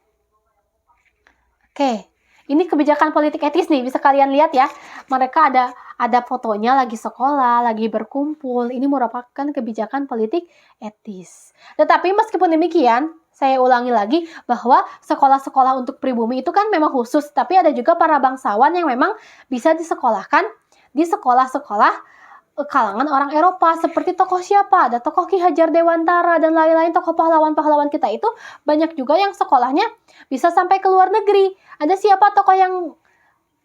A: Oke, Ini kebijakan politik etis nih, bisa kalian lihat ya. Mereka ada fotonya lagi sekolah, lagi berkumpul. Ini merupakan kebijakan politik etis. Tetapi meskipun demikian, saya ulangi lagi bahwa sekolah-sekolah untuk pribumi itu kan memang khusus, tapi ada juga para bangsawan yang memang bisa disekolahkan di sekolah-sekolah kalangan orang Eropa. Seperti tokoh siapa? Ada tokoh Ki Hajar Dewantara dan lain-lain tokoh pahlawan-pahlawan kita itu banyak juga yang sekolahnya bisa sampai ke luar negeri. Ada siapa tokoh yang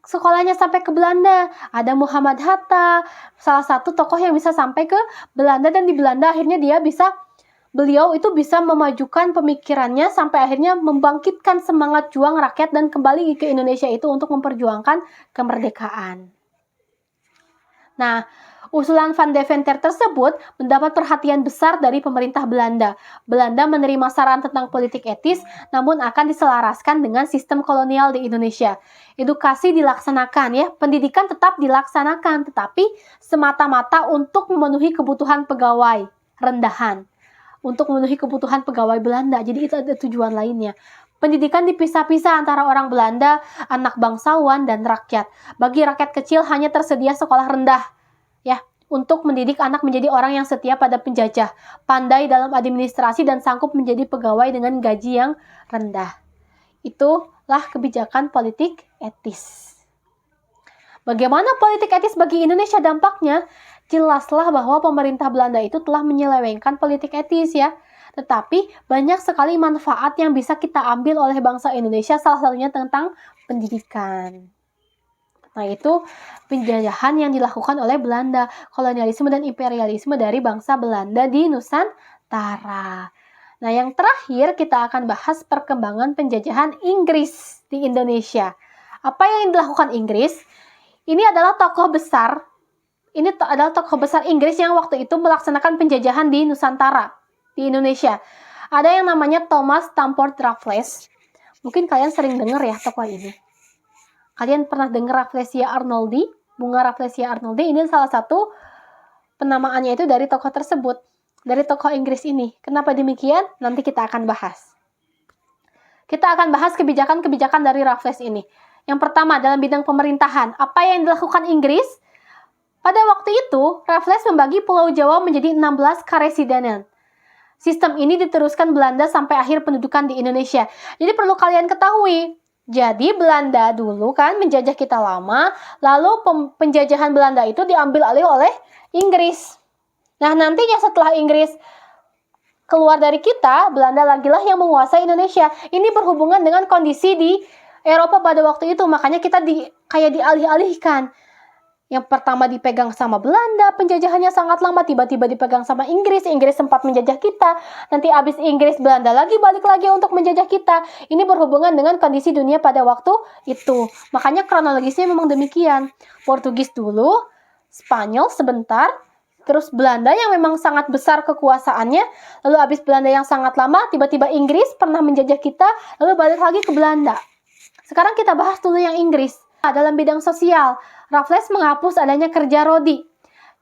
A: sekolahnya sampai ke Belanda? Ada Muhammad Hatta, salah satu tokoh yang bisa sampai ke Belanda, dan di Belanda akhirnya beliau itu bisa memajukan pemikirannya sampai akhirnya membangkitkan semangat juang rakyat dan kembali ke Indonesia itu untuk memperjuangkan kemerdekaan. Nah, usulan Van Deventer tersebut mendapat perhatian besar dari pemerintah Belanda. Belanda menerima saran tentang politik etis, namun akan diselaraskan dengan sistem kolonial di Indonesia. Edukasi dilaksanakan ya, pendidikan tetap dilaksanakan, tetapi semata-mata untuk memenuhi kebutuhan pegawai rendahan. Untuk memenuhi kebutuhan pegawai Belanda. Jadi itu ada tujuan lainnya. Pendidikan dipisah-pisah antara orang Belanda, anak bangsawan, dan rakyat. Bagi rakyat kecil hanya tersedia sekolah rendah, ya, untuk mendidik anak menjadi orang yang setia pada penjajah, pandai dalam administrasi, dan sanggup menjadi pegawai dengan gaji yang rendah. Itulah kebijakan politik etis. Bagaimana politik etis bagi Indonesia dampaknya? Jelaslah bahwa pemerintah Belanda itu telah menyelewengkan politik etis ya. Tetapi banyak sekali manfaat yang bisa kita ambil oleh bangsa Indonesia, salah satunya tentang pendidikan. Nah, itu penjajahan yang dilakukan oleh Belanda, kolonialisme dan imperialisme dari bangsa Belanda di Nusantara. Nah, yang terakhir kita akan bahas perkembangan penjajahan Inggris di Indonesia. Apa yang dilakukan Inggris? Ini adalah tokoh besar Inggris yang waktu itu melaksanakan penjajahan di Nusantara, di Indonesia. Ada yang namanya Thomas Stamford Raffles. Mungkin kalian sering dengar ya tokoh ini. Kalian pernah dengar Rafflesia Arnoldi? Bunga Rafflesia Arnoldi ini salah satu penamaannya itu dari tokoh tersebut, dari tokoh Inggris ini. Kenapa demikian? Nanti kita akan bahas. Kita akan bahas kebijakan-kebijakan dari Raffles ini. Yang pertama, dalam bidang pemerintahan. Apa yang dilakukan Inggris? Pada waktu itu, Raffles membagi Pulau Jawa menjadi 16 karesidenan. Sistem ini diteruskan Belanda sampai akhir pendudukan di Indonesia. Jadi perlu kalian ketahui, jadi Belanda dulu kan menjajah kita lama, lalu penjajahan Belanda itu diambil alih oleh Inggris. Nah, nantinya setelah Inggris keluar dari kita, Belanda lagilah yang menguasai Indonesia. Ini berhubungan dengan kondisi di Eropa pada waktu itu, makanya kita kayak dialih-alihkan. Yang pertama dipegang sama Belanda, penjajahannya sangat lama, tiba-tiba dipegang sama Inggris. Inggris sempat menjajah kita, nanti habis Inggris, Belanda lagi balik lagi untuk menjajah kita. Ini berhubungan dengan kondisi dunia pada waktu itu. Makanya kronologisnya memang demikian. Portugis dulu, Spanyol sebentar, terus Belanda yang memang sangat besar kekuasaannya, lalu habis Belanda yang sangat lama, tiba-tiba Inggris pernah menjajah kita, lalu balik lagi ke Belanda. Sekarang kita bahas dulu yang Inggris. Dalam bidang sosial, Raffles menghapus adanya kerja rodi.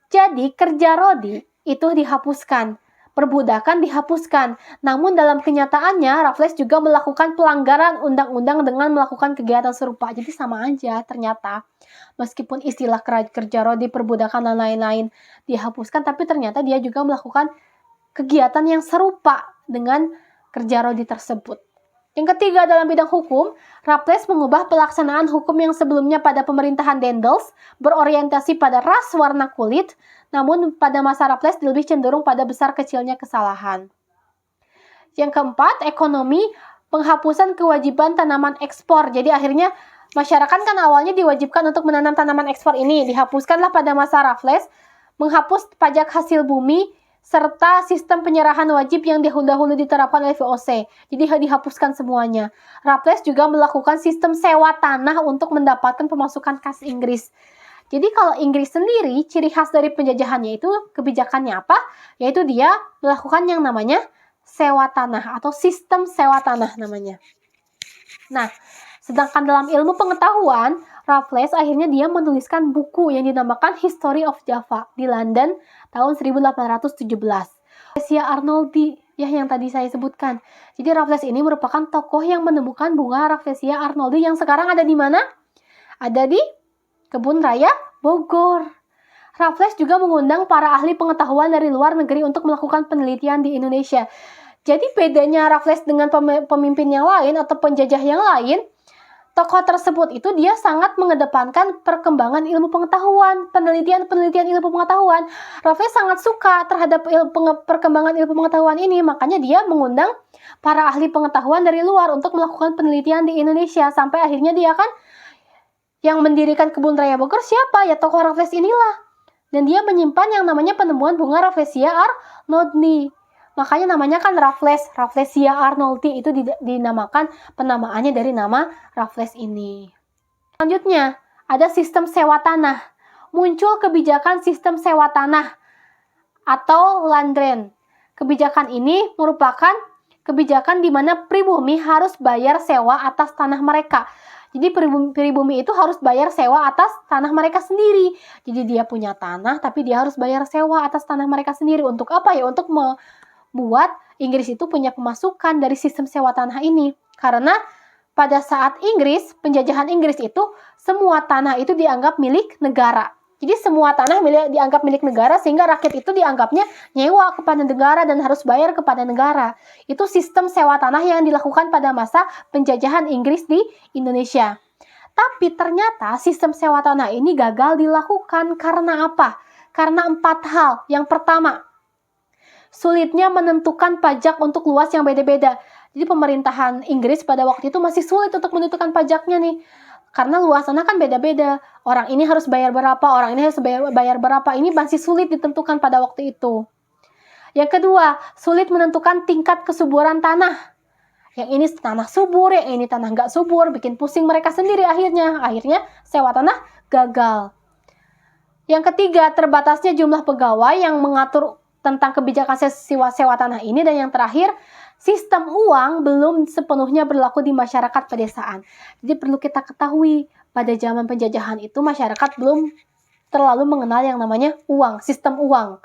A: Jadi, kerja rodi itu dihapuskan. Perbudakan dihapuskan. Namun dalam kenyataannya, Raffles juga melakukan pelanggaran undang-undang dengan melakukan kegiatan serupa. Jadi sama aja ternyata. Meskipun istilah kerja rodi, perbudakan, dan lain-lain dihapuskan, tapi ternyata dia juga melakukan kegiatan yang serupa dengan kerja rodi tersebut. Yang ketiga, dalam bidang hukum, Raffles mengubah pelaksanaan hukum yang sebelumnya pada pemerintahan Daendels berorientasi pada ras warna kulit, namun pada masa Raffles lebih cenderung pada besar kecilnya kesalahan. Yang keempat, ekonomi, penghapusan kewajiban tanaman ekspor. Jadi akhirnya masyarakat kan awalnya diwajibkan untuk menanam tanaman ekspor ini, dihapuskanlah pada masa Raffles, menghapus pajak hasil bumi, serta sistem penyerahan wajib yang dahulu diterapkan oleh VOC. Jadi dihapuskan semuanya. Raffles juga melakukan sistem sewa tanah untuk mendapatkan pemasukan kas Inggris. Jadi kalau Inggris sendiri, ciri khas dari penjajahannya itu kebijakannya apa? Yaitu dia melakukan yang namanya sewa tanah atau sistem sewa tanah namanya. Nah, sedangkan dalam ilmu pengetahuan, Raffles akhirnya dia menuliskan buku yang dinamakan History of Java di London tahun 1817. Rafflesia Arnoldi ya yang tadi saya sebutkan. Jadi Raffles ini merupakan tokoh yang menemukan bunga Rafflesia arnoldi yang sekarang ada di mana? Ada di Kebun Raya Bogor. Raffles juga mengundang para ahli pengetahuan dari luar negeri untuk melakukan penelitian di Indonesia. Jadi bedanya Raffles dengan pemimpin yang lain atau penjajah yang lain, tokoh tersebut itu dia sangat mengedepankan perkembangan ilmu pengetahuan, penelitian ilmu pengetahuan. Raffles sangat suka terhadap perkembangan ilmu pengetahuan ini, makanya dia mengundang para ahli pengetahuan dari luar untuk melakukan penelitian di Indonesia. Sampai akhirnya dia kan yang mendirikan Kebun Raya Bogor siapa? Ya tokoh Raffles inilah. Dan dia menyimpan yang namanya penemuan bunga Rafflesia arnoldi. Makanya namanya kan Rafflesia arnoldi itu dinamakan penamaannya dari nama Raffles ini. Selanjutnya, ada sistem sewa tanah. Muncul kebijakan sistem sewa tanah atau landrent. Kebijakan ini merupakan kebijakan di mana pribumi harus bayar sewa atas tanah mereka. Jadi pribumi itu harus bayar sewa atas tanah mereka sendiri. Jadi dia punya tanah tapi dia harus bayar sewa atas tanah mereka sendiri. Untuk apa ya? Untuk membuat Inggris itu punya pemasukan dari sistem sewa tanah ini. Karena pada saat penjajahan Inggris itu semua tanah itu dianggap milik negara. Jadi semua tanah dianggap milik negara sehingga rakyat itu dianggapnya nyewa kepada negara dan harus bayar kepada negara. Itu sistem sewa tanah yang dilakukan pada masa penjajahan Inggris di Indonesia. Tapi ternyata sistem sewa tanah ini gagal dilakukan karena apa? Karena 4 hal. Yang pertama, sulitnya menentukan pajak untuk luas yang beda-beda. Jadi pemerintahan Inggris pada waktu itu masih sulit untuk menentukan pajaknya nih. Karena luas tanah kan beda-beda. Orang ini harus bayar berapa, orang ini harus bayar berapa. Ini masih sulit ditentukan pada waktu itu. Yang kedua, sulit menentukan tingkat kesuburan tanah. Yang ini tanah subur, yang ini tanah nggak subur, bikin pusing mereka sendiri akhirnya. Akhirnya sewa tanah gagal. Yang ketiga, terbatasnya jumlah pegawai yang mengatur tentang kebijakan sewa tanah ini. Dan yang terakhir, sistem uang belum sepenuhnya berlaku di masyarakat pedesaan. Jadi perlu kita ketahui, pada zaman penjajahan itu masyarakat belum terlalu mengenal yang namanya uang, sistem uang.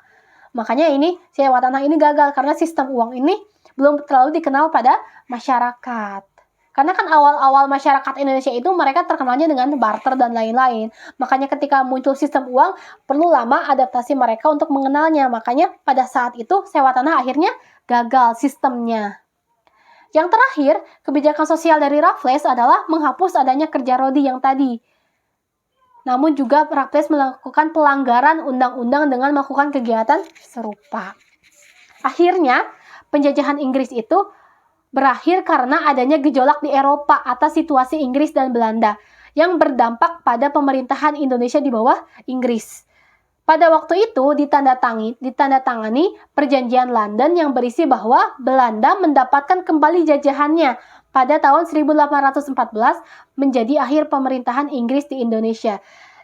A: Makanya ini sewa tanah ini gagal karena sistem uang ini belum terlalu dikenal pada masyarakat. Karena kan awal-awal masyarakat Indonesia itu mereka terkenalnya dengan barter dan lain-lain. Makanya ketika muncul sistem uang, perlu lama adaptasi mereka untuk mengenalnya. Makanya pada saat itu sewa tanah akhirnya gagal sistemnya. Yang terakhir, kebijakan sosial dari Raffles adalah menghapus adanya kerja rodi yang tadi. Namun juga Raffles melakukan pelanggaran undang-undang dengan melakukan kegiatan serupa. Akhirnya, penjajahan Inggris itu berakhir karena adanya gejolak di Eropa atas situasi Inggris dan Belanda yang berdampak pada pemerintahan Indonesia di bawah Inggris. Pada waktu itu ditandatangani perjanjian London yang berisi bahwa Belanda mendapatkan kembali jajahannya pada tahun 1814 menjadi akhir pemerintahan Inggris di Indonesia.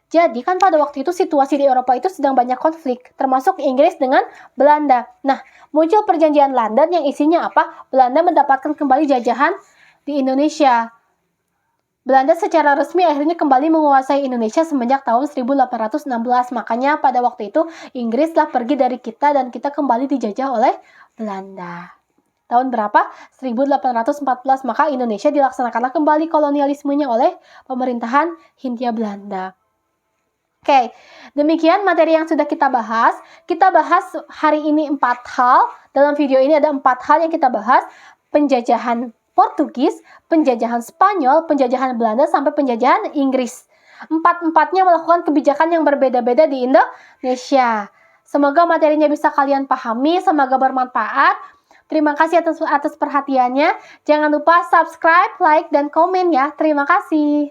A: Jadi kan pada waktu itu situasi di Eropa itu sedang banyak konflik, termasuk Inggris dengan Belanda. Nah, muncul perjanjian London yang isinya apa? Belanda mendapatkan kembali jajahan di Indonesia. Belanda secara resmi akhirnya kembali menguasai Indonesia semenjak tahun 1816. Makanya pada waktu itu Inggris telah pergi dari kita dan kita kembali dijajah oleh Belanda. Tahun berapa? 1814. Maka Indonesia dilaksanakanlah kembali kolonialismenya oleh pemerintahan Hindia Belanda. Oke, demikian materi yang sudah kita bahas. Kita bahas hari ini 4 hal. Dalam video ini ada 4 hal yang kita bahas. Penjajahan Portugis, penjajahan Spanyol, penjajahan Belanda, sampai penjajahan Inggris. Empat-empatnya melakukan kebijakan yang berbeda-beda di Indonesia. Semoga materinya bisa kalian pahami, semoga bermanfaat. Terima kasih atas perhatiannya. Jangan lupa subscribe, like, dan komen ya. Terima kasih.